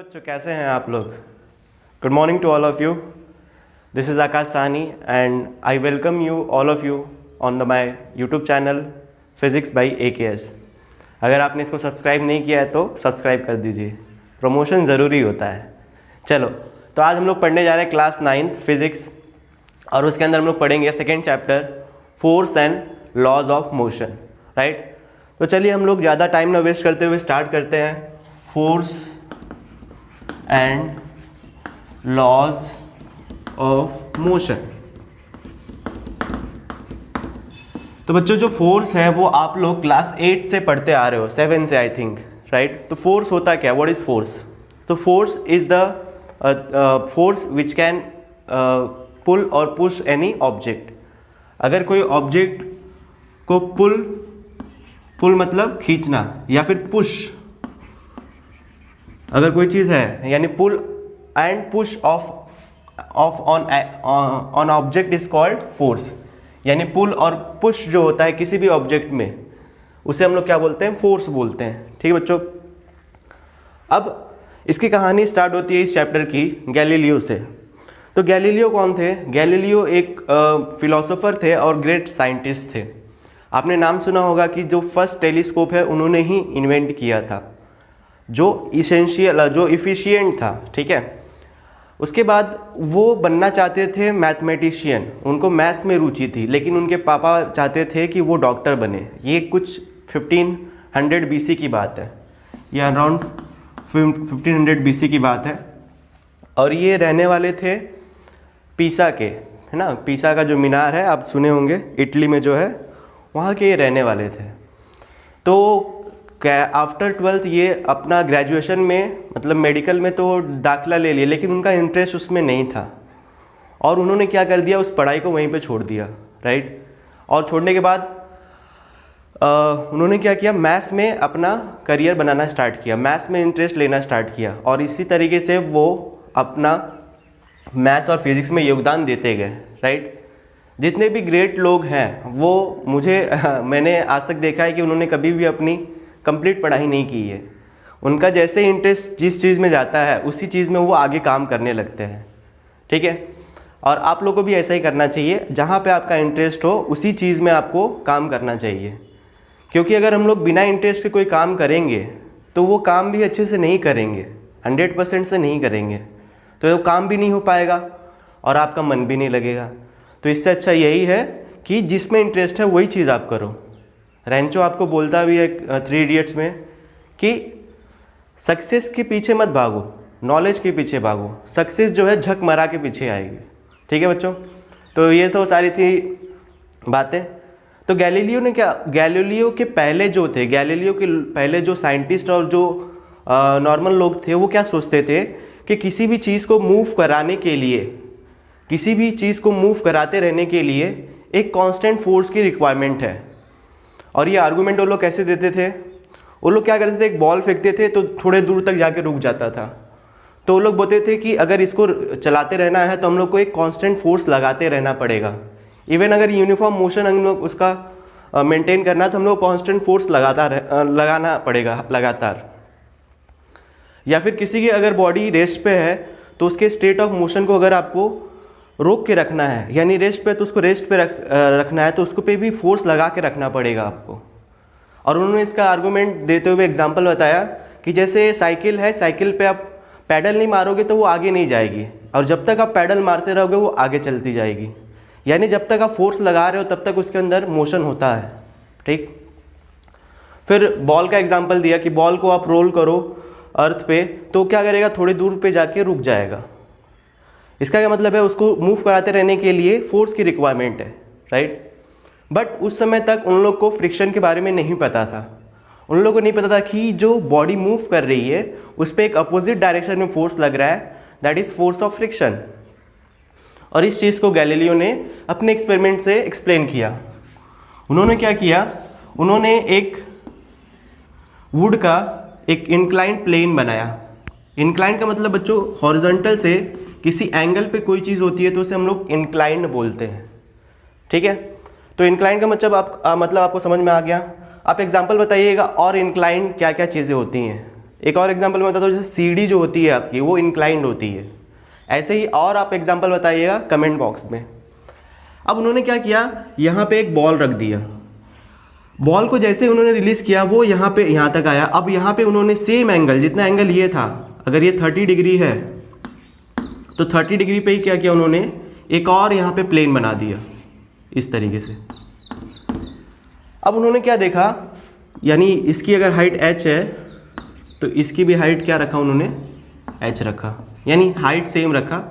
बच्चों, कैसे हैं आप लोग? Good morning to all of you. This is Akash Saini and I welcome you all of you on the my YouTube channel physics by AKS. अगर आपने इसको सब्सक्राइब नहीं किया है तो सब्सक्राइब कर दीजिए, प्रमोशन ज़रूरी होता है. चलो, तो आज हम लोग पढ़ने जा रहे हैं क्लास 9th फिज़िक्स, और उसके अंदर हम लोग पढ़ेंगे second chapter force and laws of motion. Right, तो चलिए हम लोग ज़्यादा टाइम ना वेस्ट करते हुए स्टार्ट करते हैं. Force and laws of motion. तो बच्चों, जो फोर्स है वो आप लोग क्लास 8 से पढ़ते आ रहे हो, 7 से आई थिंक. राइट, तो फोर्स होता क्या? What is force? तो force is the force which can pull और पुश एनी ऑब्जेक्ट. अगर कोई ऑब्जेक्ट को पुल मतलब खींचना, या फिर पुश, अगर कोई चीज़ है, यानी pull and push of on object is called force. यानी पुल और पुश जो होता है किसी भी ऑब्जेक्ट में, उसे हम लोग क्या बोलते हैं? फोर्स बोलते हैं. ठीक है बच्चों, अब इसकी कहानी स्टार्ट होती है इस चैप्टर की गैलीलियो से. तो गैलीलियो कौन थे? गैलीलियो एक फिलोसोफर थे और ग्रेट साइंटिस्ट थे. आपने नाम सुना होगा कि जो फर्स्ट टेलीस्कोप है उन्होंने ही इन्वेंट किया था, जो इफिशिएंट था. ठीक है, उसके बाद वो बनना चाहते थे मैथमेटिशियन. उनको मैथ्स में रुचि थी, लेकिन उनके पापा चाहते थे कि वो डॉक्टर बने. ये कुछ 1500 BC की बात है, या अराउंड 1500 BC की बात है. और ये रहने वाले थे पीसा के, है ना. पीसा का जो मीनार है आप सुने होंगे, इटली में जो है, वहाँ के ये रहने वाले थे. तो आफ्टर 12th ये अपना ग्रेजुएशन में, मतलब मेडिकल में तो दाखिला ले लिया, लेकिन उनका इंटरेस्ट उसमें नहीं था, और उन्होंने क्या कर दिया, उस पढ़ाई को वहीं पे छोड़ दिया. राइट, और छोड़ने के बाद उन्होंने क्या किया, मैथ्स में अपना करियर बनाना स्टार्ट किया, मैथ्स में इंटरेस्ट लेना स्टार्ट किया, और इसी तरीके से वो अपना मैथ्स और फिज़िक्स में योगदान देते गए. राइट, जितने भी ग्रेट लोग हैं वो मैंने आज तक देखा है कि उन्होंने कभी भी अपनी कंप्लीट पढ़ाई नहीं की है. उनका जैसे इंटरेस्ट जिस चीज़ में जाता है उसी चीज़ में वो आगे काम करने लगते हैं. ठीक है, और आप लोगों को भी ऐसा ही करना चाहिए. जहाँ पे आपका इंटरेस्ट हो उसी चीज़ में आपको काम करना चाहिए, क्योंकि अगर हम लोग बिना इंटरेस्ट के कोई काम करेंगे तो वो काम भी अच्छे से नहीं करेंगे, 100% से नहीं करेंगे, तो वो काम भी नहीं हो पाएगा और आपका मन भी नहीं लगेगा. तो इससे अच्छा यही है कि जिसमें इंटरेस्ट है वही चीज़ आप करो. रेंचो आपको बोलता भी है 3 इडियट्स में कि सक्सेस के पीछे मत भागो, नॉलेज के पीछे भागो. सक्सेस जो है झक मरा के पीछे आएगी. ठीक है बच्चों, तो ये तो सारी थी बातें. तो गैलीलियो ने क्या, गैलीलियो के पहले जो थे, गैलीलियो के पहले जो साइंटिस्ट और जो नॉर्मल लोग थे, वो क्या सोचते थे कि किसी भी चीज़ को मूव कराने के लिए, किसी भी चीज़ को मूव कराते रहने के लिए एक कांस्टेंट फोर्स की रिक्वायरमेंट है. और ये आर्गूमेंट वो लोग कैसे देते थे? वो लोग क्या करते थे, एक बॉल फेंकते थे तो थोड़े दूर तक जाके रुक जाता था. तो वो लोग बोलते थे कि अगर इसको चलाते रहना है तो हम लोग को एक कांस्टेंट फोर्स लगाते रहना पड़ेगा. इवन अगर यूनिफॉर्म मोशन हम लोग उसका मेंटेन करना है तो हम लोग कांस्टेंट फोर्स लगाना पड़ेगा लगातार. या फिर किसी की अगर बॉडी रेस्ट पे है तो उसके स्टेट ऑफ मोशन को अगर आपको रोक के रखना है, यानी रेस्ट पे, तो उसको रेस्ट पे रखना है, तो उसको पे भी फोर्स लगा के रखना पड़ेगा आपको. और उन्होंने इसका आर्गूमेंट देते हुए एग्जांपल बताया कि जैसे साइकिल है, साइकिल पे आप पैडल नहीं मारोगे तो वो आगे नहीं जाएगी, और जब तक आप पैडल मारते रहोगे वो आगे चलती जाएगी. यानी जब तक आप फोर्स लगा रहे हो तब तक उसके अंदर मोशन होता है. ठीक, फिर बॉल का एग्जाम्पल दिया कि बॉल को आप रोल करो अर्थ पे तो क्या करेगा, थोड़ी दूर पे जाके रुक जाएगा. इसका क्या मतलब है, उसको मूव कराते रहने के लिए फोर्स की रिक्वायरमेंट है. राइट, बट उस समय तक उन लोग को फ्रिक्शन के बारे में नहीं पता था. उन लोगों को नहीं पता था कि जो बॉडी मूव कर रही है उस पर एक अपोजिट डायरेक्शन में फोर्स लग रहा है, that is force of friction. और इस चीज़ को गैलीलियो ने अपने एक्सपेरिमेंट से एक्सप्लेन किया. उन्होंने क्या किया, उन्होंने एक वुड का एक इंक्लाइंड प्लेन बनाया. इंक्लाइंड का मतलब बच्चों, हॉरिजॉन्टल से किसी एंगल पे कोई चीज़ होती है तो उसे हम लोग इंक्लाइंड बोलते हैं. ठीक है, तो इंक्लाइंड का मतलब आपको समझ में आ गया. आप एग्जांपल बताइएगा, और इंक्लाइंड क्या क्या चीज़ें होती हैं. एक और एग्जांपल मैं बताता हूँ, जैसे सीढ़ी जो होती है आपकी वो इंक्लाइंड होती है। ऐसे ही और आप एग्जांपल बताइएगा कमेंट बॉक्स में। अब उन्होंने क्या किया, यहाँ पे एक बॉल रख दिया। बॉल को जैसे उन्होंने रिलीज़ किया वो यहाँ पे यहाँ तक आया। अब यहाँ पे उन्होंने सेम एंगल, जितना एंगल ये था, अगर ये 30 डिग्री है तो 30 डिग्री पे ही क्या किया उन्होंने, एक और यहाँ पे प्लेन बना दिया इस तरीके से। अब उन्होंने क्या देखा, यानी इसकी अगर हाइट h है तो इसकी भी हाइट क्या रखा उन्होंने, h रखा, यानी हाइट सेम रखा।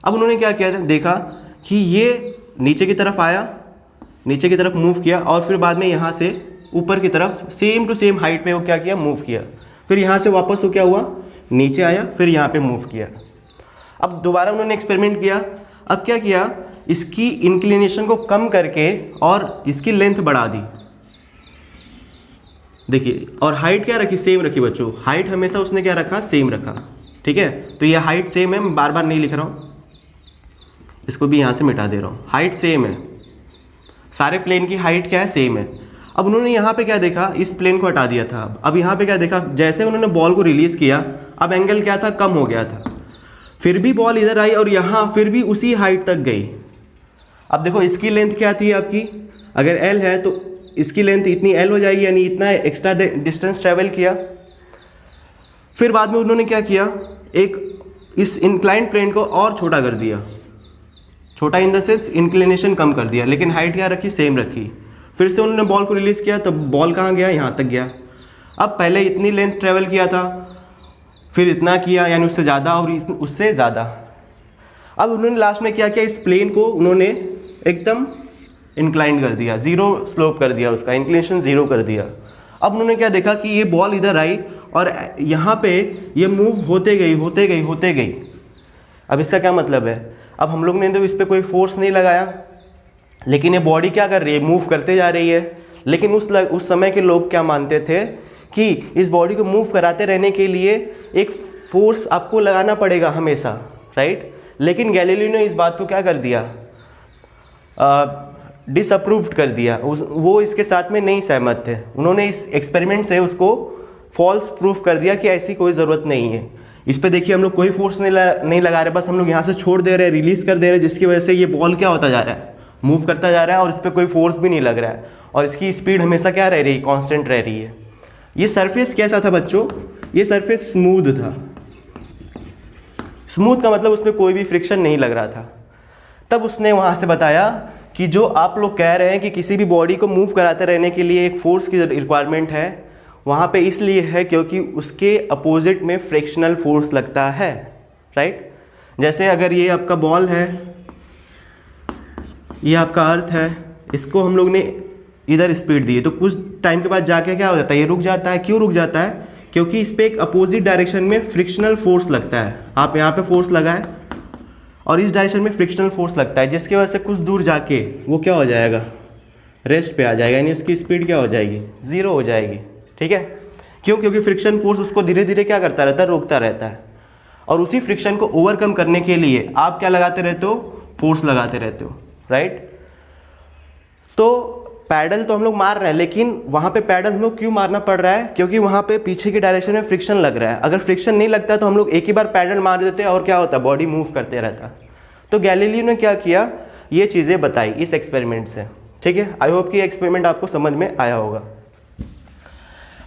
अब उन्होंने क्या किया, देखा कि ये नीचे की तरफ आया, नीचे की तरफ मूव किया, और फिर बाद में यहाँ से ऊपर की तरफ सेम टू सेम हाइट पे वो क्या किया, मूव किया। फिर यहाँ से वापस वो क्या हुआ, नीचे आया, फिर यहाँ पे मूव किया। अब दोबारा उन्होंने एक्सपेरिमेंट किया। अब क्या किया, इसकी इंक्लिनेशन को कम करके और इसकी लेंथ बढ़ा दी, देखिए, और हाइट क्या रखी, सेम रखी बच्चों। हाइट हमेशा उसने क्या रखा, सेम रखा, ठीक है। तो ये हाइट सेम है, मैं बार बार नहीं लिख रहा हूँ, इसको भी यहाँ से मिटा दे रहा हूँ। हाइट सेम है, सारे प्लेन की हाइट क्या है, सेम है। अब उन्होंने यहाँ पे क्या देखा, इस प्लेन को हटा दिया था। अब यहाँ पे क्या देखा, जैसे उन्होंने बॉल को रिलीज़ किया, अब एंगल क्या था, कम हो गया था। फिर भी बॉल इधर आई और यहाँ फिर भी उसी हाइट तक गई। अब देखो इसकी लेंथ क्या थी आपकी, अगर L है तो इसकी लेंथ इतनी L हो जाएगी, यानी इतना एक्स्ट्रा डिस्टेंस ट्रैवल किया। फिर बाद में उन्होंने क्या किया, एक इस इंक्लाइंड प्लेन को और छोटा कर दिया, छोटा इन द सेंस इंक्लिनेशन कम कर दिया, लेकिन हाइट क्या रखी, सेम रखी। फिर से उन्होंने बॉल को रिलीज़ किया, तब बॉल कहाँ गया, यहाँ तक गया। अब पहले इतनी लेंथ ट्रैवल किया था, फिर इतना किया, यानी उससे ज़्यादा और उससे ज़्यादा। अब उन्होंने लास्ट में क्या किया, इस प्लेन को उन्होंने एकदम इंक्लाइन कर दिया, ज़ीरो स्लोप कर दिया, उसका इंक्लिनेशन ज़ीरो कर दिया। अब उन्होंने क्या देखा कि ये बॉल इधर आई और यहाँ पे ये मूव होते गई होते गई होते गई। अब इसका क्या मतलब है, अब हम लोग ने तो इस पर कोई फोर्स नहीं लगाया, लेकिन ये बॉडी क्या कर रही है, मूव करते जा रही है। लेकिन उस समय के लोग क्या मानते थे कि इस बॉडी को मूव कराते रहने के लिए एक फोर्स आपको लगाना पड़ेगा हमेशा, राइट। लेकिन गैलीलियो ने इस बात को क्या कर दिया, डिसअप्रूव्ड कर दिया। वो इसके साथ में नहीं सहमत थे। उन्होंने इस एक्सपेरिमेंट से उसको फॉल्स प्रूफ कर दिया कि ऐसी कोई ज़रूरत नहीं है। इस पे देखिए हम लोग कोई फोर्स नहीं लगा रहे, बस हम लोग यहाँ से छोड़ दे रहे हैं, रिलीज़ कर दे रहे हैं, जिसकी वजह से ये बॉल क्या होता जा रहा है, मूव करता जा रहा है, और इस पर कोई फोर्स भी नहीं लग रहा है, और इसकी स्पीड हमेशा क्या रह रही है, कांस्टेंट रह रही है। ये सरफेस कैसा था बच्चों, ये सरफेस स्मूथ था। स्मूथ का मतलब उसमें कोई भी फ्रिक्शन नहीं लग रहा था। तब उसने वहाँ से बताया कि जो आप लोग कह रहे हैं कि किसी भी बॉडी को मूव कराते रहने के लिए एक फोर्स की रिक्वायरमेंट है, वहाँ पे इसलिए है क्योंकि उसके अपोजिट में फ्रिक्शनल फोर्स लगता है, राइट। जैसे अगर ये आपका बॉल है, ये आपका अर्थ है, इसको हम लोग ने इधर स्पीड दी है, तो कुछ टाइम के बाद जाके क्या हो जाता है, ये रुक जाता है। क्यों रुक जाता है, क्योंकि इस पर एक अपोजिट डायरेक्शन में फ्रिक्शनल फोर्स लगता है। आप यहाँ पे फोर्स लगाए और इस डायरेक्शन में फ्रिक्शनल फोर्स लगता है, जिसकी वजह से कुछ दूर जाके वो क्या हो जाएगा, रेस्ट पे आ जाएगा, यानी उसकी स्पीड क्या हो जाएगी, ज़ीरो हो जाएगी, ठीक है। क्यों, क्योंकि फ्रिक्शन फोर्स उसको धीरे धीरे क्या करता रहता है, रोकता रहता है। और उसी फ्रिक्शन को ओवरकम करने के लिए आप क्या लगाते रहते हो, फोर्स लगाते रहते हो, राइट। तो पैडल तो हम लोग मार रहे हैं, लेकिन वहाँ पे पैडल हम लोग क्यों मारना पड़ रहा है, क्योंकि वहाँ पे पीछे की डायरेक्शन में फ्रिक्शन लग रहा है। अगर फ्रिक्शन नहीं लगता तो हम लोग एक ही बार पैडल मार देते और क्या होता, बॉडी मूव करते रहता। तो गैलीलियो ने क्या किया, ये चीज़ें बताई इस एक्सपेरिमेंट से, ठीक है। आई होप कि एक्सपेरिमेंट आपको समझ में आया होगा।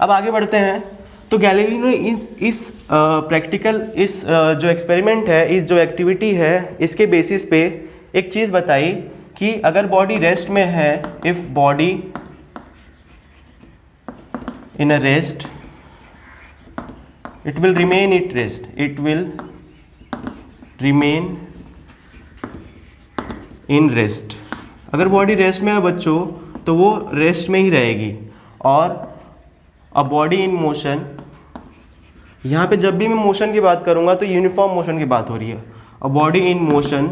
अब आगे बढ़ते हैं। तो गैलीलियो ने इस प्रैक्टिकल इस जो एक्सपेरिमेंट है, इस जो एक्टिविटी है, इसके बेसिस पे एक चीज़ बताई कि अगर बॉडी रेस्ट में है, if body in a rest, it will remain it rest, it will remain in rest. अगर बॉडी रेस्ट में है बच्चों, तो वो रेस्ट में ही रहेगी। और अ बॉडी इन मोशन, यहाँ पे जब भी मैं मोशन की बात करूँगा तो यूनिफॉर्म मोशन की बात हो रही है। A body in motion,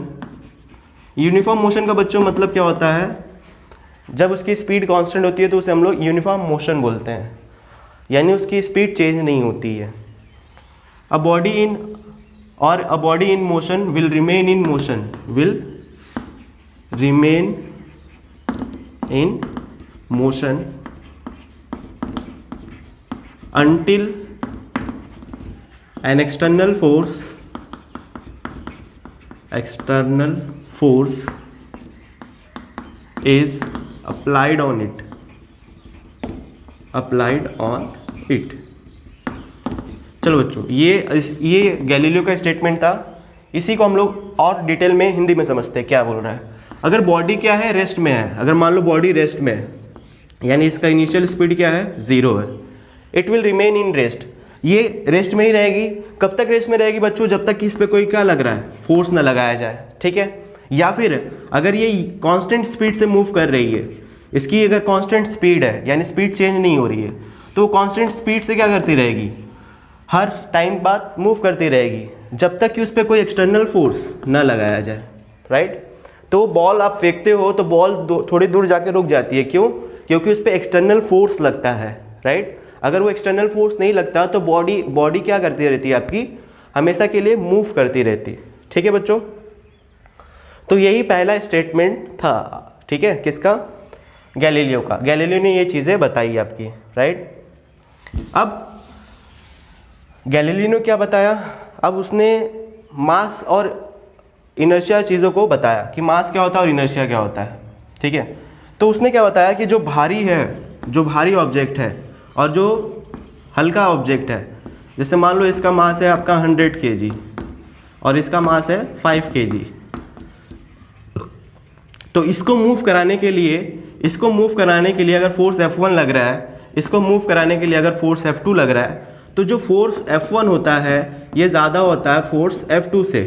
uniform motion का बच्चों मतलब क्या होता है, जब उसकी स्पीड कांस्टेंट होती है तो उसे हम लोग यूनिफॉर्म मोशन बोलते हैं, यानी उसकी स्पीड चेंज नहीं होती है। अ बॉडी इन और a body in motion will remain in motion, will remain in motion until an external force is applied on it. चलो बच्चों, ये गैलीलियो का स्टेटमेंट था। इसी को हम लोग और डिटेल में हिंदी में समझते हैं क्या बोल रहा है। अगर बॉडी क्या है, रेस्ट में है, अगर मान लो बॉडी रेस्ट में है, यानी इसका इनिशियल स्पीड क्या है, 0 है, it will remain in rest. ये रेस्ट में ही रहेगी। कब तक रेस्ट में रहेगी बच्चों? जब तक कि इस पर कोई क्या लग रहा है, फोर्स ना लगाया जाए, ठीक है। या फिर अगर ये कांस्टेंट स्पीड से मूव कर रही है, इसकी अगर कांस्टेंट स्पीड है, यानी स्पीड चेंज नहीं हो रही है, तो कांस्टेंट स्पीड से क्या करती रहेगी, हर टाइम बाद मूव करती रहेगी, जब तक कि उस पर कोई एक्सटर्नल फोर्स ना लगाया जाए, राइट। तो बॉल आप फेंकते हो तो बॉल थोड़ी दूर जाके रुक जाती है, क्यों? क्योंकि उस पर एक्सटर्नल फोर्स लगता है, राइट। अगर वो एक्सटर्नल फोर्स नहीं लगता तो बॉडी क्या करती रहती है आपकी, हमेशा के लिए मूव करती रहती, ठीक है बच्चों। तो यही पहला स्टेटमेंट था, ठीक है, किसका, गैलीलियो का। गैलीलियो ने ये चीज़ें बताई आपकी, राइट। अब गैलीलियो ने क्या बताया, अब उसने मास और इनर्शिया चीज़ों को बताया कि मास क्या होता है और इनर्शिया क्या होता है, ठीक है। तो उसने क्या बताया कि जो भारी ऑब्जेक्ट है और जो हल्का ऑब्जेक्ट है, जैसे मान लो इसका मास है आपका 100 kg और इसका मास है 5 kg, तो इसको मूव कराने के लिए अगर फोर्स F1 लग रहा है, इसको मूव कराने के लिए अगर फोर्स F2 लग रहा है, तो जो फोर्स F1 होता है ये ज़्यादा होता है फोर्स F2 से,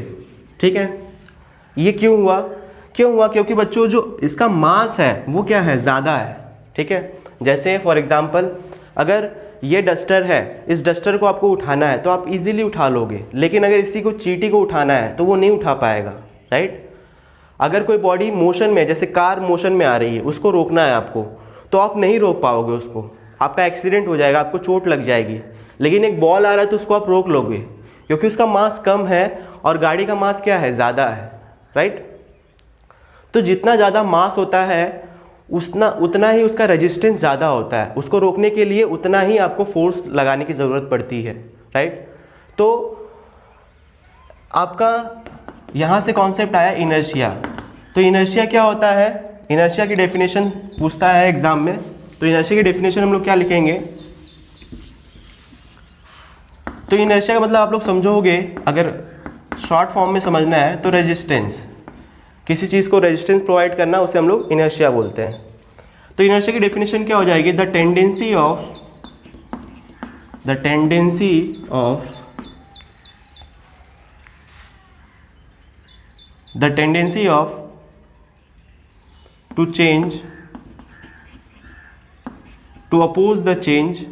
ठीक है। ये क्यों हुआ? क्योंकि बच्चों जो इसका मास है वो क्या है, ज़्यादा है, ठीक है। जैसे फॉर एग्जांपल अगर ये डस्टर है, इस डस्टर को आपको उठाना है तो आप इजीली उठा लोगे, लेकिन अगर इसी को चींटी को उठाना है तो वो नहीं उठा पाएगा, राइट। अगर कोई बॉडी मोशन में, जैसे कार मोशन में आ रही है, उसको रोकना है आपको, तो आप नहीं रोक पाओगे उसको, आपका एक्सीडेंट हो जाएगा, आपको चोट लग जाएगी। लेकिन एक बॉल आ रहा है तो उसको आप रोक लोगे, क्योंकि उसका मास कम है और गाड़ी का मास क्या है, ज़्यादा है, राइट। तो जितना ज़्यादा मास होता है उतना ही उसका रेजिस्टेंस ज़्यादा होता है, उसको रोकने के लिए उतना ही आपको फोर्स लगाने की ज़रूरत पड़ती है, राइट। तो आपका यहाँ से कॉन्सेप्ट आया इनर्शिया। तो इनर्शिया क्या होता है, इनर्शिया की डेफिनेशन पूछता है एग्जाम में, तो इनर्शिया की डेफिनेशन हम लोग क्या लिखेंगे। तो इनर्शिया का मतलब आप लोग समझोगे, अगर शॉर्ट फॉर्म में समझना है तो रेजिस्टेंस, किसी चीज़ को रेजिस्टेंस प्रोवाइड करना, उसे हम लोग इनर्शिया बोलते हैं। तो इनर्शिया की डेफिनेशन क्या हो जाएगी, the tendency of to change, to oppose the change,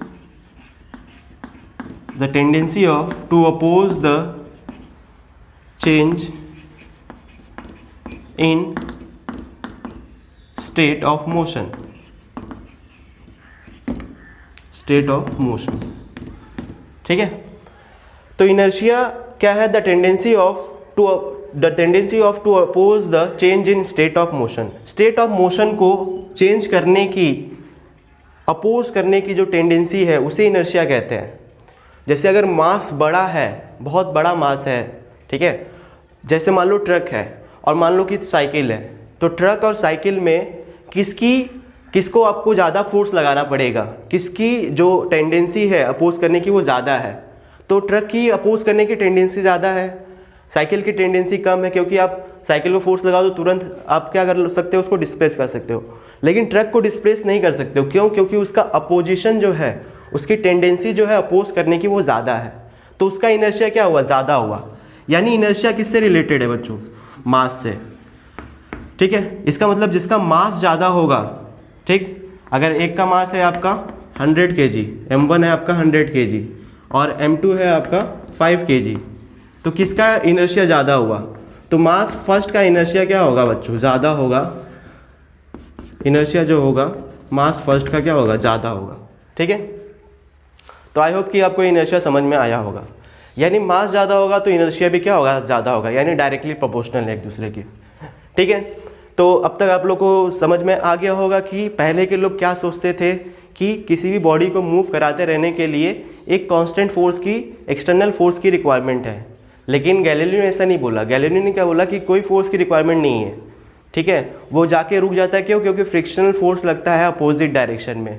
the tendency of to oppose the change in state of motion, ठीक है। तो इनर्शिया क्या है, the tendency of to oppose the change in state of motion. State of motion को change करने की, oppose करने की जो टेंडेंसी है उसे इनर्शिया कहते हैं। जैसे अगर मास बड़ा है, बहुत बड़ा मास है, ठीक है, जैसे मान लो ट्रक है और मान लो कि साइकिल है, तो ट्रक और साइकिल में किसको आपको ज़्यादा फोर्स लगाना पड़ेगा, किसकी जो टेंडेंसी है अपोज करने की वो ज़्यादा है, तो ट्रक की अपोज करने की टेंडेंसी ज़्यादा है, साइकिल की टेंडेंसी कम है, क्योंकि आप साइकिल को फोर्स लगाओ तो तुरंत आप क्या कर सकते हो, उसको डिस्प्लेस कर सकते हो, लेकिन ट्रक को डिस्प्लेस नहीं कर सकते हो। क्यों? क्योंकि उसका अपोजिशन जो है, उसकी टेंडेंसी जो है अपोज करने की वो ज़्यादा है, तो उसका इनर्शिया क्या हुआ, ज़्यादा हुआ। यानी इनर्शिया किससे रिलेटेड है बच्चों, मास से, ठीक है। इसका मतलब जिसका मास ज़्यादा होगा, ठीक, अगर एक का मास है आपका 100 kg, m1 है आपका 100 kg और m2 है आपका 5 kg, तो किसका इनर्शिया ज़्यादा हुआ, तो मास फर्स्ट का इनर्शिया क्या होगा बच्चों, ज़्यादा होगा। इनर्शिया जो होगा मास फर्स्ट का क्या होगा, ज़्यादा होगा, ठीक है। तो आई होप कि आपको इनर्शिया समझ में आया होगा। यानी मास ज़्यादा होगा तो इनर्शिया भी क्या होगा, ज़्यादा होगा, यानी डायरेक्टली प्रोपोर्शनल है एक दूसरे की, ठीक है। तो अब तक आप लोग को समझ में आ गया होगा कि पहले के लोग क्या सोचते थे कि किसी भी बॉडी को मूव कराते रहने के लिए एक कांस्टेंट फोर्स की, एक्सटर्नल फोर्स की रिक्वायरमेंट है। लेकिन गैलीलियो ने ऐसा नहीं बोला। गैलीलियो ने क्या बोला कि कोई फोर्स की रिक्वायरमेंट नहीं है, ठीक है। वो जाके रुक जाता है, क्यों? क्योंकि फ्रिक्शनल फोर्स लगता है अपोजिट डायरेक्शन में।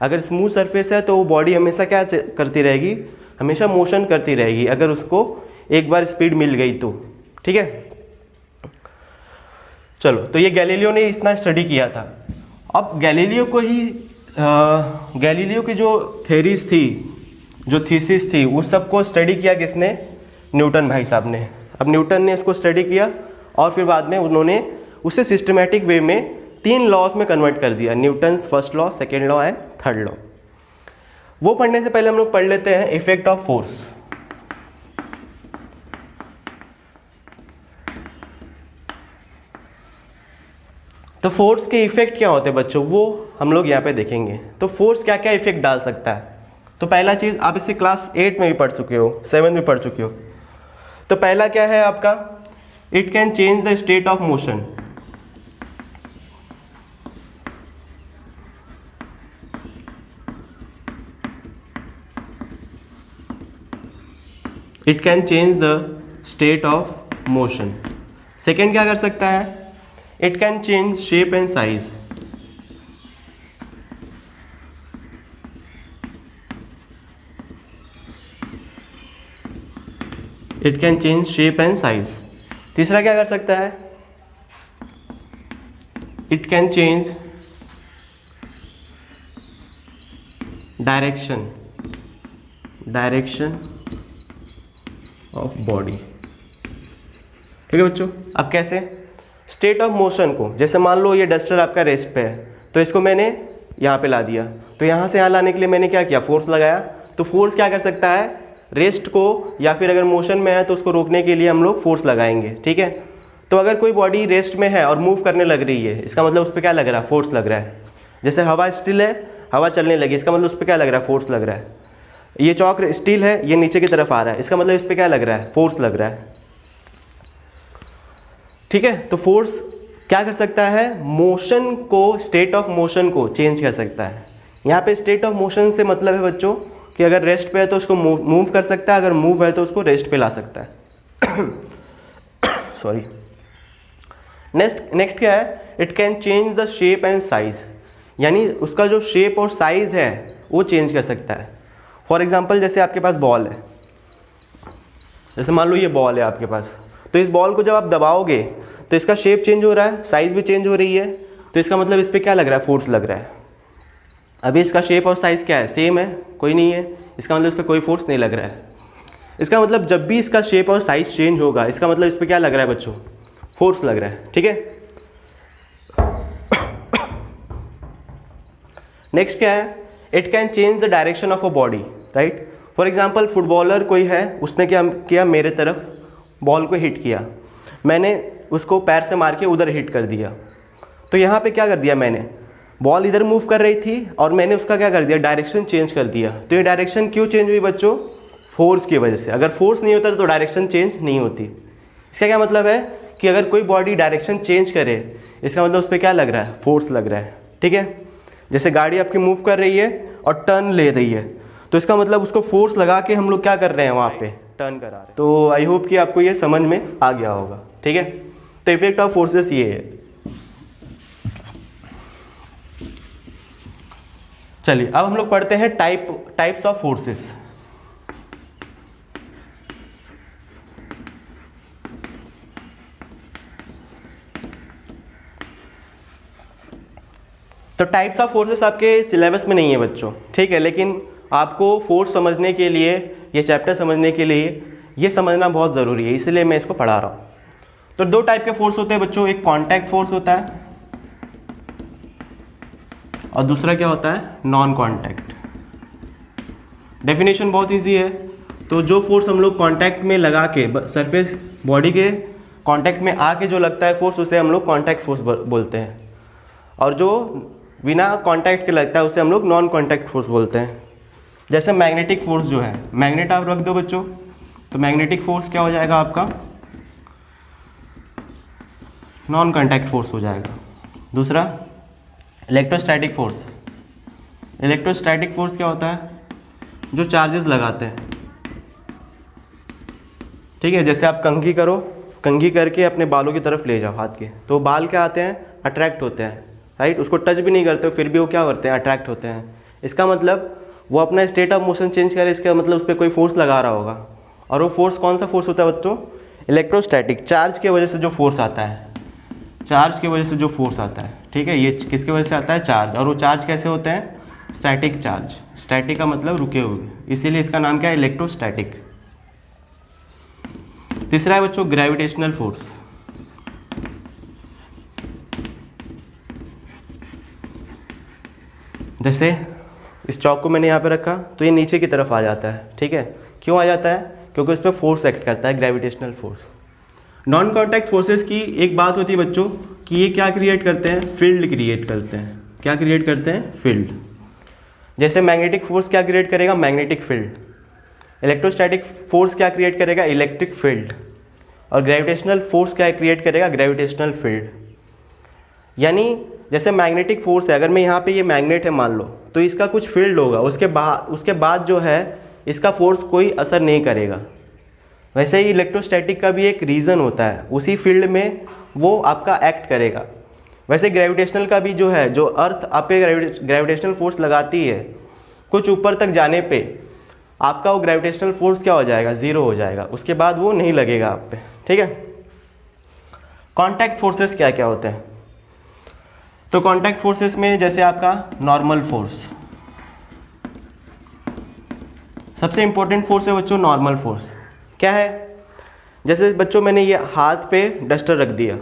अगर स्मूथ सरफेस है तो वो बॉडी हमेशा क्या करती रहेगी, हमेशा मोशन करती रहेगी, अगर उसको एक बार स्पीड मिल गई तो, ठीक है। चलो, तो ये गैलीलियो ने इतना स्टडी किया था। अब गैलीलियो की जो थेरीज थी, जो थीसिस थी, उस सब को स्टडी किया किसने? न्यूटन भाई साहब ने। अब न्यूटन ने इसको स्टडी किया और फिर बाद में उन्होंने उसे सिस्टमैटिक वे में 3 लॉज में कन्वर्ट कर दिया, Newton's first law, second law and third law. वो पढ़ने से पहले हम लोग पढ़ लेते हैं इफेक्ट ऑफ फोर्स। तो फोर्स के इफेक्ट क्या होते हैं बच्चों, वो हम लोग यहाँ पे देखेंगे। तो फोर्स क्या क्या इफेक्ट डाल सकता है? तो पहला चीज़, आप इसे क्लास 8 में भी पढ़ चुके हो, 7 में पढ़ चुके हो। तो पहला क्या है आपका? It can change the state of motion. It can change the state of motion. Second क्या कर सकता है? It can change shape and size. It can change shape and size. तीसरा क्या कर सकता है? It can change direction of body. ठीक है बच्चों। अब कैसे? स्टेट ऑफ मोशन को, जैसे मान लो ये डस्टर आपका रेस्ट पे है, तो इसको मैंने यहाँ पे ला दिया, तो यहाँ से यहाँ लाने के लिए मैंने क्या किया? फोर्स लगाया। तो फोर्स क्या कर सकता है? रेस्ट को, या फिर अगर मोशन में है तो उसको रोकने के लिए हम लोग फोर्स लगाएंगे, ठीक है। तो अगर कोई बॉडी रेस्ट में है और मूव करने लग रही है, इसका मतलब उस पर क्या लग रहा है? फोर्स लग रहा है। जैसे हवा स्टिल है, हवा चलने लगी, इसका मतलब उस पर क्या लग रहा है? फोर्स लग रहा है। ये चौक स्टील है, ये नीचे की तरफ आ रहा है, इसका मतलब इस पर क्या लग रहा है? फोर्स लग रहा है, ठीक है। तो फोर्स क्या कर सकता है? मोशन को, स्टेट ऑफ मोशन को चेंज कर सकता है। यहाँ पे स्टेट ऑफ मोशन से मतलब है बच्चों कि अगर रेस्ट पे है तो उसको मूव कर सकता है, अगर मूव है तो उसको रेस्ट पे ला सकता है। सॉरी। नेक्स्ट क्या है? It can change the shape and size, यानी उसका जो शेप और साइज है वो चेंज कर सकता है। फॉर एग्जाम्पल, जैसे आपके पास बॉल है, जैसे मान लो ये बॉल है आपके पास, तो इस बॉल को जब आप दबाओगे तो इसका शेप चेंज हो रहा है, साइज़ भी चेंज हो रही है, तो इसका मतलब इस पर क्या लग रहा है? फोर्स लग रहा है। अभी इसका शेप और साइज़ क्या है? सेम है, कोई नहीं है, इसका मतलब इस पर कोई फोर्स नहीं लग रहा है। इसका मतलब जब भी इसका शेप और साइज़ चेंज होगा, इसका मतलब इस पर क्या लग रहा है बच्चों? फोर्स लग रहा है, ठीक है। नेक्स्ट क्या है? It can change the direction of a body, right. For example, footballer कोई है, उसने क्या किया? मेरे तरफ बॉल को हिट किया, मैंने उसको पैर से मार के उधर हिट कर दिया। तो यहाँ पे क्या कर दिया मैंने? बॉल इधर मूव कर रही थी और मैंने उसका क्या कर दिया? डायरेक्शन चेंज कर दिया। तो ये डायरेक्शन क्यों चेंज हुई बच्चों? फोर्स की वजह से। अगर फोर्स नहीं होता तो डायरेक्शन चेंज नहीं होती। इसका क्या मतलब है कि अगर कोई बॉडी डायरेक्शन चेंज करे, इसका मतलब उस पर क्या लग रहा है? फोर्स लग रहा है, ठीक है। जैसे गाड़ी आपकी मूव कर रही है और टर्न ले रही है, तो इसका मतलब उसको फोर्स लगा के हम लोग क्या कर रहे हैं? वहाँ पे टर्न करा रहे हैं। तो आई होप कि आपको ये समझ में आ गया होगा, ठीक है। तो इफेक्ट ऑफ फोर्सेस ये है। चलिए अब हम लोग पढ़ते हैं टाइप्स ऑफ फोर्सेस। तो टाइप्स ऑफ फोर्सेस आपके सिलेबस में नहीं है बच्चों, ठीक है, लेकिन आपको फोर्स समझने के लिए, ये चैप्टर समझने के लिए ये समझना बहुत ज़रूरी है, इसलिए मैं इसको पढ़ा रहा हूँ। तो 2 टाइप के फोर्स होते हैं बच्चों, एक कॉन्टैक्ट फोर्स होता है और दूसरा क्या होता है? Non contact. डेफिनेशन बहुत इजी है। तो जो फोर्स हम लोग कॉन्टैक्ट में लगा के, सरफेस बॉडी के कॉन्टैक्ट में आके जो लगता है फोर्स, उसे हम लोग कॉन्टैक्ट फोर्स बोलते हैं, और जो बिना कॉन्टैक्ट के लगता है उसे हम लोग नॉन कॉन्टैक्ट फोर्स बोलते हैं। जैसे मैग्नेटिक फोर्स जो है, मैग्नेट आप रख दो बच्चों, तो मैग्नेटिक फोर्स क्या हो जाएगा आपका? नॉन कॉन्टैक्ट फोर्स हो जाएगा। दूसरा इलेक्ट्रोस्टैटिक फोर्स, इलेक्ट्रोस्टैटिक फोर्स क्या होता है? जो चार्जेस लगाते हैं, ठीक है। जैसे आप कंघी करो, कंघी करके अपने बालों की तरफ ले जाओ हाथ के, तो बाल क्या आते हैं? अट्रैक्ट होते हैं, राइट। उसको टच भी नहीं करते हो फिर भी वो क्या करते हैं? अट्रैक्ट होते हैं। इसका मतलब वो अपना स्टेट ऑफ मोशन चेंज करे, इसका मतलब उस पर कोई फोर्स लगा रहा होगा। और वो फोर्स कौन सा फोर्स होता है बच्चों? इलेक्ट्रोस्टैटिक। चार्ज की वजह से जो फोर्स आता है, चार्ज की वजह से जो फोर्स आता है, ठीक है, ये किसकी वजह से आता है? चार्ज। और वो चार्ज कैसे होते हैं? Static charge. स्टैटिक का मतलब रुके हुए, इसीलिए इसका नाम क्या है? इलेक्ट्रोस्टैटिक। तीसरा है बच्चों ग्रेविटेशनल फोर्स। जैसे इस चौक को मैंने यहाँ पे रखा तो ये नीचे की तरफ आ जाता है, ठीक है। क्यों आ जाता है? क्योंकि उस पर फोर्स एक्ट करता है, gravitational force. Non contact forces की एक बात होती है बच्चों कि ये क्या क्रिएट करते हैं? फील्ड क्रिएट करते हैं। क्या क्रिएट करते हैं? फील्ड। जैसे मैग्नेटिक फोर्स क्या क्रिएट करेगा? Magnetic field. इलेक्ट्रोस्टैटिक फोर्स क्या क्रिएट करेगा? Electric field. और ग्रेविटेशनल फोर्स क्या क्रिएट करेगा? Gravitational field. यानी जैसे मैग्नेटिक फोर्स है, अगर मैं यहाँ पे ये मैग्नेट है मान लो, तो इसका कुछ फील्ड होगा, उसके बाद जो है इसका फोर्स कोई असर नहीं करेगा। वैसे ही इलेक्ट्रोस्टैटिक का भी एक रीज़न होता है, उसी फील्ड में वो आपका एक्ट करेगा। वैसे ग्रेविटेशनल का भी जो है, जो अर्थ आप पे ग्रेविटेशनल फोर्स लगाती है, कुछ ऊपर तक जाने पे आपका वो ग्रेविटेशनल फोर्स क्या हो जाएगा? ज़ीरो हो जाएगा, उसके बाद वो नहीं लगेगा आप पे, ठीक है। कॉन्टैक्ट फोर्सेस क्या क्या होते हैं? तो कॉन्टैक्ट फोर्सेस में जैसे आपका नॉर्मल फोर्स, सबसे इंपॉर्टेंट फोर्स है बच्चों नॉर्मल फोर्स। क्या है? जैसे बच्चों मैंने ये हाथ पे डस्टर रख दिया,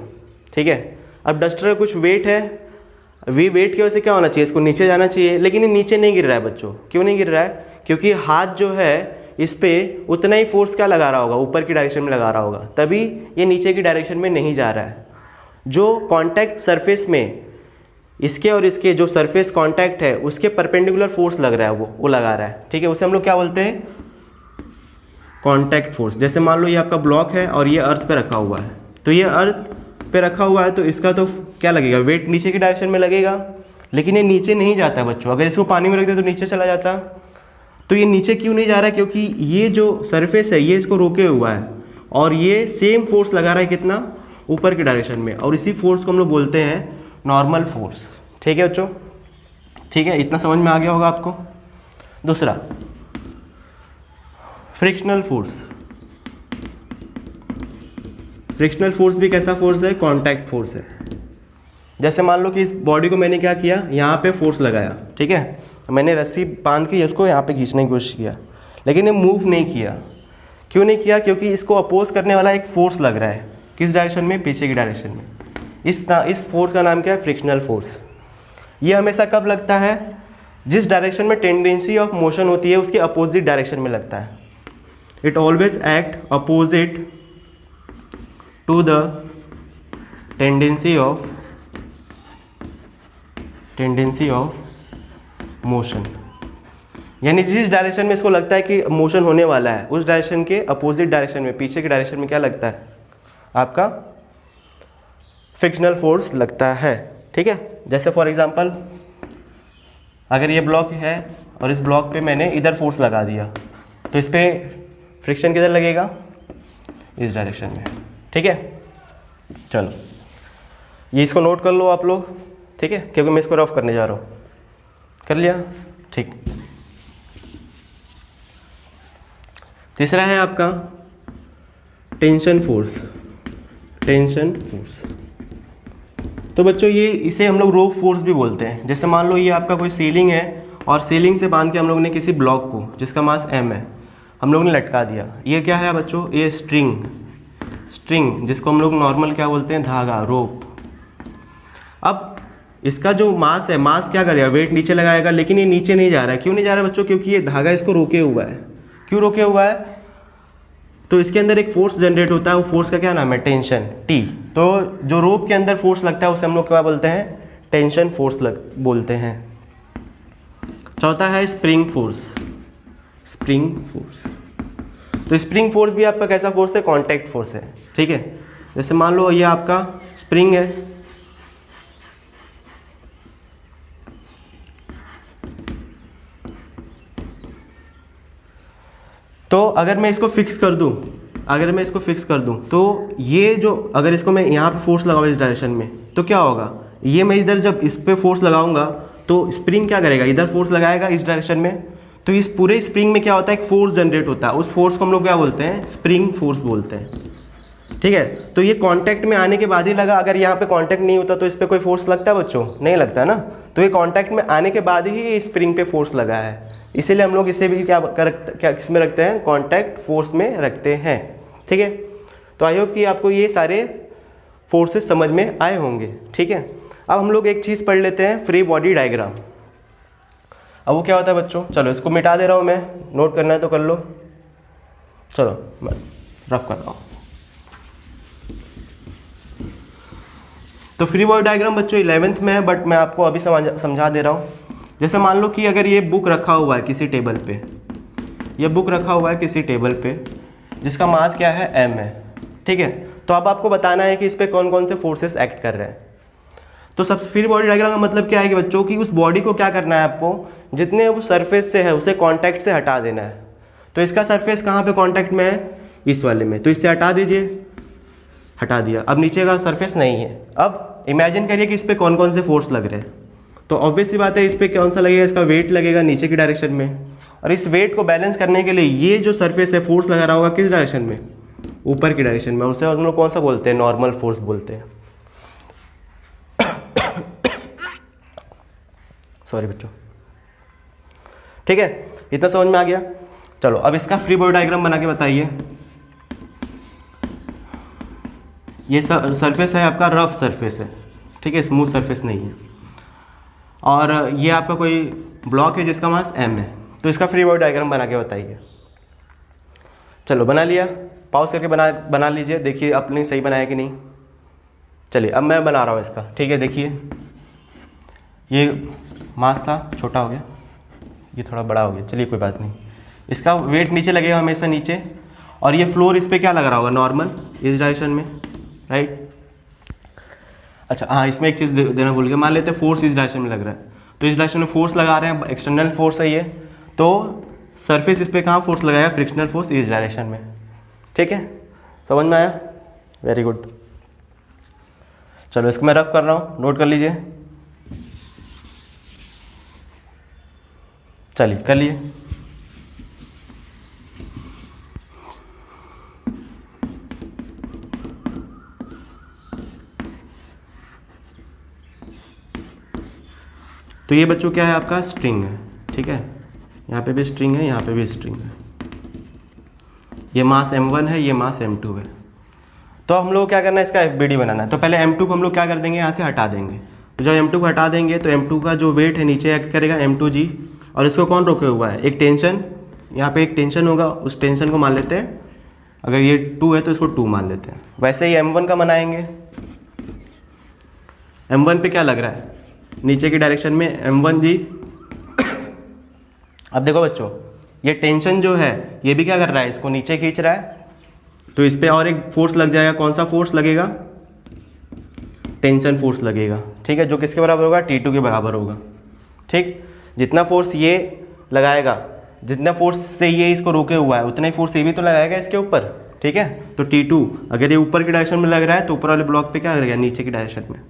ठीक है। अब डस्टर का कुछ वेट है, वेट की वजह से क्या होना चाहिए? इसको नीचे जाना चाहिए, लेकिन ये नीचे नहीं गिर रहा है बच्चों। क्यों नहीं गिर रहा है? क्योंकि हाथ जो है इस पर उतना ही फोर्स क्या लगा रहा होगा? ऊपर की डायरेक्शन में लगा रहा होगा, तभी ये नीचे की डायरेक्शन में नहीं जा रहा है। जो कॉन्टैक्ट सरफेस में इसके और इसके जो सरफेस कांटेक्ट है उसके परपेंडिकुलर फोर्स लग रहा है, वो लगा रहा है, ठीक है। उसे हम लोग क्या बोलते हैं? Contact force. जैसे मान लो ये आपका ब्लॉक है और ये अर्थ पे रखा हुआ है, तो ये अर्थ पे रखा हुआ है तो इसका तो क्या लगेगा? वेट नीचे की डायरेक्शन में लगेगा, लेकिन ये नीचे नहीं जाता है बच्चों। अगर इसको पानी में रख दे तो नीचे चला जाता। तो ये नीचे क्यों नहीं जा रहा है? क्योंकि ये जो सरफेस है ये इसको रोके हुआ है और ये सेम फोर्स लगा रहा है कितना? ऊपर की डायरेक्शन में, और इसी फोर्स को हम लोग बोलते हैं नॉर्मल फोर्स, ठीक है बच्चों। ठीक है, इतना समझ में आ गया होगा आपको। दूसरा फ्रिक्शनल फोर्स। फ्रिक्शनल फोर्स भी कैसा फोर्स है? कांटेक्ट फोर्स है। जैसे मान लो कि इस बॉडी को मैंने क्या किया, यहाँ पे फोर्स लगाया, ठीक है। मैंने रस्सी बांध के इसको यहाँ पे खींचने की कोशिश किया, लेकिन ये मूव नहीं किया। क्यों नहीं किया? क्योंकि इसको अपोज करने वाला एक फोर्स लग रहा है। किस डायरेक्शन में? पीछे की डायरेक्शन में। इस फोर्स का नाम क्या है? Frictional force. ये हमेशा कब लगता है? जिस डायरेक्शन में टेंडेंसी ऑफ मोशन होती है उसके अपोजिट डायरेक्शन में लगता है। It always act opposite to the tendency of motion. यानी जिस डायरेक्शन में इसको लगता है कि मोशन होने वाला है उस डायरेक्शन के अपोजिट डायरेक्शन में, पीछे की डायरेक्शन में क्या लगता है? आपका फ्रिक्शनल फोर्स लगता है, ठीक है। जैसे फॉर एग्जांपल अगर ये ब्लॉक है और इस ब्लॉक पे मैंने इधर फोर्स लगा दिया तो इस पर फ्रिक्शन किधर लगेगा? इस डायरेक्शन में, ठीक है। चलो ये इसको नोट कर लो आप लोग, ठीक है, क्योंकि मैं इसको रफ करने जा रहा हूँ। कर लिया? ठीक। तीसरा है आपका टेंशन फोर्स। टेंशन फोर्स तो बच्चों ये इसे हम लोग रोप फोर्स भी बोलते हैं। जैसे मान लो ये आपका कोई सीलिंग है और सीलिंग से बांध के हम लोग ने किसी ब्लॉक को जिसका मास m है हम लोग ने लटका दिया। ये क्या है बच्चों? ये स्ट्रिंग जिसको हम लोग नॉर्मल क्या बोलते हैं? धागा, रोप। अब इसका जो मास है, मास क्या करेगा? वेट नीचे लगाएगा, लेकिन ये नीचे नहीं जा रहा है। क्यों नहीं जा रहा है बच्चों? क्योंकि ये धागा इसको रोके हुआ है। क्यों रोके हुआ है? तो इसके अंदर एक फोर्स जनरेट होता है, वो फोर्स का क्या नाम है? Tension, T. तो जो रोप के अंदर फोर्स लगता है उसे हम लोग क्या बोलते हैं? टेंशन फोर्स बोलते हैं। चौथा है स्प्रिंग फोर्स। तो स्प्रिंग फोर्स भी आपका कैसा फोर्स है? कांटेक्ट फोर्स है, ठीक है। जैसे मान लो ये आपका स्प्रिंग है, तो अगर मैं इसको फिक्स कर दूं, तो ये जो, अगर इसको मैं यहाँ पे फोर्स लगाऊँ इस डायरेक्शन में, तो क्या होगा, ये मैं इधर जब इस पे फोर्स लगाऊंगा तो स्प्रिंग क्या करेगा, इधर फोर्स लगाएगा इस डायरेक्शन में, तो इस पूरे स्प्रिंग में क्या होता है, एक फोर्स जनरेट होता है, उस फोर्स को हम लोग क्या बोलते हैं, स्प्रिंग फोर्स बोलते हैं। ठीक है, तो ये कांटेक्ट में आने के बाद ही लगा, अगर यहाँ पे कांटेक्ट नहीं होता तो इस पर कोई फोर्स लगता है बच्चों, नहीं लगता है ना। तो ये कांटेक्ट में आने के बाद ही स्प्रिंग पे फोर्स लगा है, इसीलिए हम लोग इसे भी क्या किस में रखते हैं, कांटेक्ट फोर्स में रखते हैं। ठीक है, तो आई होप कि आपको ये सारे फोर्सेस समझ में आए होंगे। ठीक है, अब हम लोग एक चीज़ पढ़ लेते हैं, फ्री बॉडी डायग्राम। अब वो क्या होता है बच्चों, चलो इसको मिटा दे रहा हूँ मैं, नोट करना है तो कर लो, चलो मैं रफ कर रहा हूँ। तो फ्री बॉडी डायग्राम बच्चों 11th में है, बट मैं आपको अभी समझा दे रहा हूँ। जैसे मान लो कि अगर ये बुक रखा हुआ है किसी टेबल पे, ये बुक रखा हुआ है किसी टेबल पे जिसका मास क्या है, m है। ठीक है, तो अब आपको बताना है कि इस पर कौन कौन से फोर्सेस एक्ट कर रहे हैं। तो सबसे फ्री बॉडी डायग्राम का मतलब क्या है कि बच्चों की उस बॉडी को क्या करना है, आपको जितने वो सरफेस से है उसे कांटेक्ट से हटा देना है। तो इसका सरफेस कहाँ पे कांटेक्ट में है, इस वाले में, तो इससे हटा दीजिए, हटा दिया। अब नीचे का सरफेस नहीं है। अब इमेजिन करिए कि इस पर कौन कौन से फोर्स लग रहे हैं। तो ऑब्वियस सी बात है, इस पर कौन सा लगेगा, इसका वेट लगेगा नीचे की डायरेक्शन में, और इस वेट को बैलेंस करने के लिए ये जो सरफेस है फोर्स लगा रहा होगा किस डायरेक्शन में, ऊपर की डायरेक्शन में। उसे हम लोग कौन सा बोलते हैं, नॉर्मल फोर्स बोलते हैं। सॉरी बच्चों। ठीक है, इतना समझ में आ गया। चलो अब इसका फ्री बॉडी डायग्राम बना के बताइए। ये सरफेस है आपका, रफ सरफेस है, ठीक है, स्मूथ सरफेस नहीं है, और ये आपका कोई ब्लॉक है जिसका मास m है। तो इसका फ्री बॉडी डायग्राम बना के बताइए। चलो बना लिया, पॉज करके बना लीजिए, देखिए आपने सही बनाया कि नहीं। चलिए अब मैं बना रहा हूँ इसका। ठीक है, देखिए ये मास था, छोटा हो गया, ये थोड़ा बड़ा हो गया, चलिए कोई बात नहीं। इसका वेट नीचे लगेगा हमेशा नीचे, और ये फ्लोर इस पर क्या लग रहा होगा, नॉर्मल इस डायरेक्शन में, राइट। अच्छा हाँ, इसमें एक चीज़ देना भूल गया, मान लेते हैं फोर्स इस डायरेक्शन में लग रहा है, तो इस डायरेक्शन में फोर्स लगा रहे हैं, एक्सटर्नल फोर्स है ये, तो सरफेस इस पर कहाँ फोर्स लगाएगा, फ्रिक्शनल फोर्स इस डायरेक्शन में। ठीक है, समझ में आया, वेरी गुड। चलो इसको मैं रफ कर रहा हूँ, नोट कर लीजिए। चलिए कर लिए। तो ये बच्चों क्या है, आपका स्ट्रिंग है। ठीक है, यहाँ पे भी स्ट्रिंग है, यहाँ पे भी स्ट्रिंग है। ये मास m1 है, ये मास m2 है। तो हम लोग क्या करना है, इसका FBD बनाना है। तो पहले m2 को हम लोग क्या कर देंगे, यहाँ से हटा देंगे। तो जब m2 को हटा देंगे तो m2 का जो वेट है नीचे एक्ट करेगा m2g, और इसको कौन रोके हुआ है, एक टेंशन, यहाँ पे एक टेंशन होगा, उस टेंशन को मान लेते हैं, अगर ये 2 है तो इसको 2 मान लेते हैं। वैसे ही m1 का बनाएंगे, m1 पे क्या लग रहा है, नीचे की डायरेक्शन में m1g। अब देखो बच्चों, ये टेंशन जो है ये भी क्या कर रहा है, इसको नीचे खींच रहा है, तो इस पर और एक फोर्स लग जाएगा। कौन सा फोर्स लगेगा, टेंशन फोर्स लगेगा। ठीक है, जो किसके बराबर होगा, T2 के बराबर होगा। ठीक, जितना फोर्स ये लगाएगा, जितना फोर्स से ये इसको रोके हुआ है, उतना ही फोर्स ये भी तो लगाएगा इसके ऊपर। ठीक है, तो T2 अगर ये ऊपर की डायरेक्शन में लग रहा है तो ऊपर वाले ब्लॉक पे क्या करेगा, नीचे की डायरेक्शन में।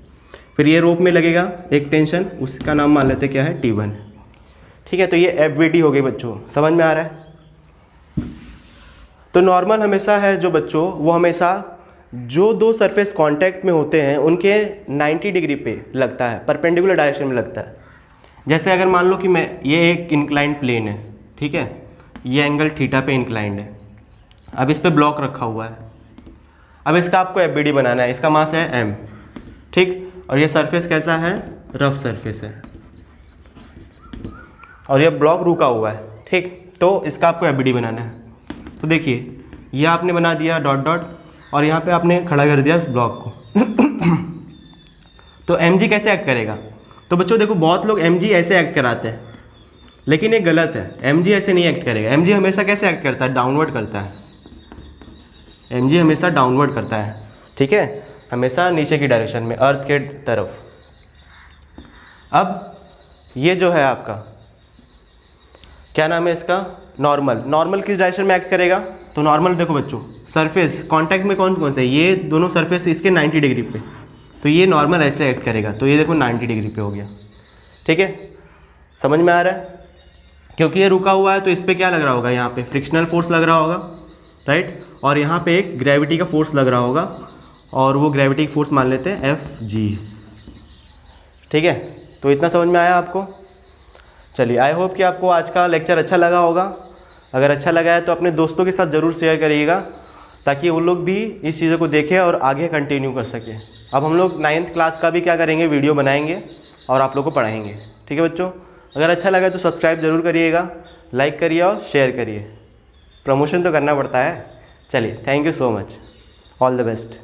फिर ये रोप में लगेगा एक टेंशन, उसका नाम मान लेते क्या है, T1। ठीक है, तो ये FBD हो गई बच्चों, समझ में आ रहा है। तो नॉर्मल हमेशा है जो बच्चों, वो हमेशा जो दो सरफेस कांटेक्ट में होते हैं उनके 90 डिग्री पे लगता है, परपेंडिकुलर डायरेक्शन में लगता है। जैसे अगर मान लो कि ये एक इंक्लाइंड प्लेन है, ठीक है, ये एंगल थीटा पे इंक्लाइंड है। अब इस पे ब्लॉक रखा हुआ है, अब इसका आपको FBD बनाना है। इसका मास है m, ठीक, और ये सरफेस कैसा है, रफ सरफेस है, और ये ब्लॉक रुका हुआ है। ठीक, तो इसका आपको FBD बनाना है। तो देखिए ये आपने बना दिया डॉट डॉट, और यहाँ पे आपने खड़ा कर दिया इस ब्लॉक को। तो mg कैसे एक्ट करेगा, तो बच्चों देखो बहुत लोग mg ऐसे एक्ट कराते हैं, लेकिन ये गलत है। mg ऐसे नहीं एक्ट करेगा। mg हमेशा कैसे एक्ट करता है, डाउनवर्ड करता है। mg हमेशा डाउनवर्ड करता है, ठीक है, हमेशा नीचे की डायरेक्शन में, अर्थ के तरफ। अब ये जो है आपका, क्या नाम है इसका, नॉर्मल। नॉर्मल किस डायरेक्शन में एक्ट करेगा, तो नॉर्मल देखो बच्चों, सरफेस कॉन्टैक्ट में कौन कौन से, ये दोनों सरफेस इसके 90 डिग्री पे, तो ये नॉर्मल ऐसे एक्ट करेगा, तो ये देखो 90 डिग्री पे हो गया। ठीक है, समझ में आ रहा है। क्योंकि ये रुका हुआ है तो इस पर क्या लग रहा होगा, यहाँ पे फ्रिक्शनल फोर्स लग रहा होगा, राइट, और यहाँ पे एक ग्रेविटी का फोर्स लग रहा होगा, और वो ग्रेविटी फोर्स मान लेते हैं Fg। ठीक है, तो इतना समझ में आया आपको। चलिए, आई होप कि आपको आज का लेक्चर अच्छा लगा होगा। अगर अच्छा लगा है तो अपने दोस्तों के साथ ज़रूर शेयर करिएगा, ताकि वो लोग भी इस चीज़ों को देखें और आगे कंटिन्यू कर सकें। अब हम लोग 9th क्लास का भी क्या करेंगे, वीडियो बनाएंगे और आप लोग को पढ़ाएंगे। ठीक है बच्चों, अगर अच्छा लगा तो सब्सक्राइब ज़रूर करिएगा, लाइक करिए और शेयर करिए, प्रमोशन तो करना पड़ता है। चलिए, thank you so much, all the best.